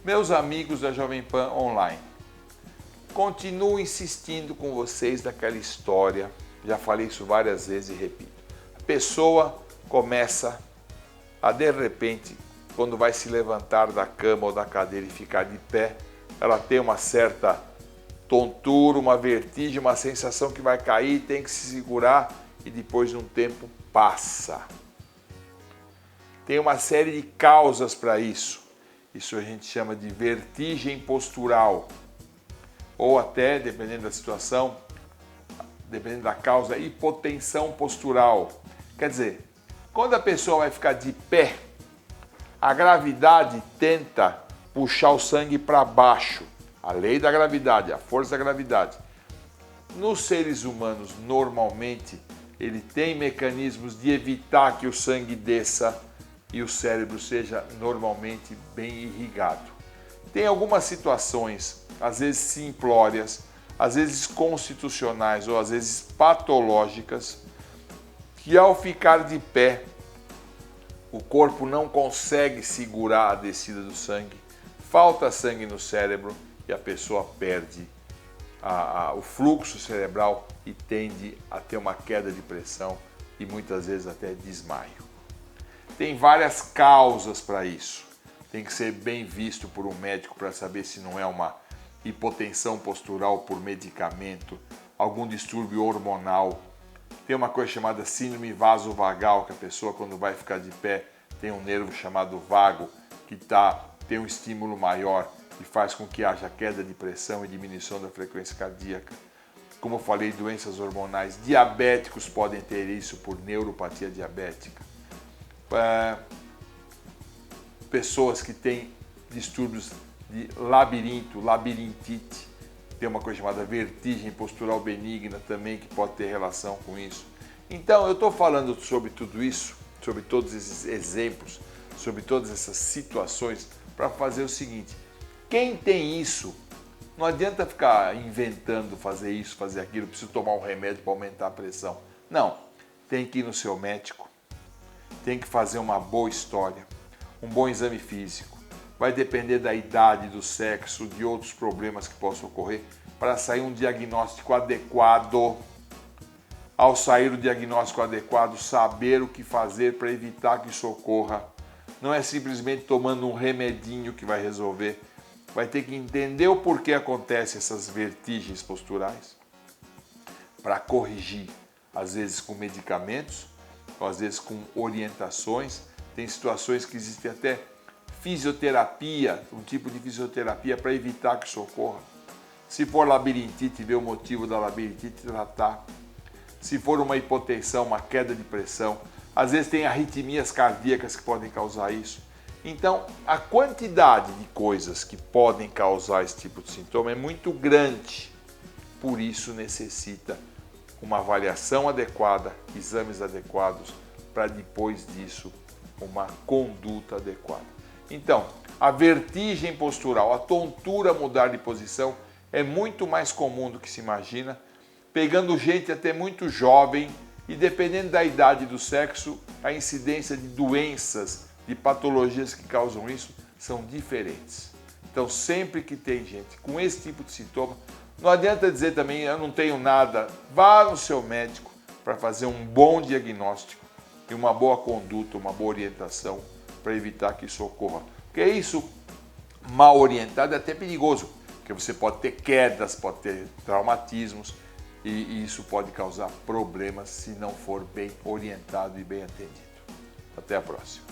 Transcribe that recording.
Meus amigos da Jovem Pan Online, continuo insistindo com vocês daquela história, já falei isso várias vezes e repito. A pessoa começa a, de repente, quando vai se levantar da cama ou da cadeira e ficar de pé, ela tem uma certa tontura, uma vertigem, uma sensação que vai cair, tem que se segurar e depois de um tempo passa. Tem uma série de causas para isso. Isso a gente chama de vertigem postural. Ou até, dependendo da situação, dependendo da causa, hipotensão postural. Quer dizer, quando a pessoa vai ficar de pé, a gravidade tenta puxar o sangue para baixo. A lei da gravidade, a força da gravidade. Nos seres humanos, normalmente, ele tem mecanismos de evitar que o sangue desça e o cérebro seja normalmente bem irrigado. Tem algumas situações, às vezes simplórias, às vezes constitucionais ou às vezes patológicas, que ao ficar de pé, o corpo não consegue segurar a descida do sangue, falta sangue no cérebro e a pessoa perde o fluxo cerebral e tende a ter uma queda de pressão e muitas vezes até desmaio. Tem várias causas para isso. Tem que ser bem visto por um médico para saber se não é uma hipotensão postural por medicamento, algum distúrbio hormonal. Tem uma coisa chamada síndrome vasovagal, que a pessoa quando vai ficar de pé tem um nervo chamado vago que tem um estímulo maior e faz com que haja queda de pressão e diminuição da frequência cardíaca. Como eu falei, doenças hormonais, diabéticos podem ter isso por neuropatia diabética. Pessoas que têm distúrbios de labirintite, tem uma coisa chamada vertigem postural benigna também que pode ter relação com isso. Então eu estou falando sobre tudo isso, sobre todos esses exemplos, sobre todas essas situações para fazer o seguinte: quem tem isso, não adianta ficar inventando fazer isso, fazer aquilo, preciso tomar um remédio para aumentar a pressão. Não, tem que ir no seu médico, tem que fazer uma boa história, um bom exame físico. Vai depender da idade, do sexo, de outros problemas que possam ocorrer para sair um diagnóstico adequado. Ao sair o diagnóstico adequado, saber o que fazer para evitar que isso ocorra. Não é simplesmente tomando um remedinho que vai resolver. Vai ter que entender o porquê acontecem essas vertigens posturais para corrigir, às vezes com medicamentos, ou às vezes com orientações. Tem situações que existem até fisioterapia, um tipo de fisioterapia para evitar que isso ocorra. Se for labirintite, ver o motivo da labirintite e tratar. Se for uma hipotensão, uma queda de pressão, às vezes tem arritmias cardíacas que podem causar isso. Então, a quantidade de coisas que podem causar esse tipo de sintoma é muito grande. Por isso necessita uma avaliação adequada, exames adequados, para depois disso uma conduta adequada. Então, a vertigem postural, a tontura mudar de posição é muito mais comum do que se imagina, pegando gente até muito jovem e dependendo da idade e do sexo, a incidência de doenças, de patologias que causam isso são diferentes. Então, sempre que tem gente com esse tipo de sintoma, não adianta dizer também, eu não tenho nada, vá no seu médico para fazer um bom diagnóstico e uma boa conduta, uma boa orientação para evitar que isso ocorra. Porque isso, mal orientado, é até perigoso, porque você pode ter quedas, pode ter traumatismos e isso pode causar problemas se não for bem orientado e bem atendido. Até a próxima.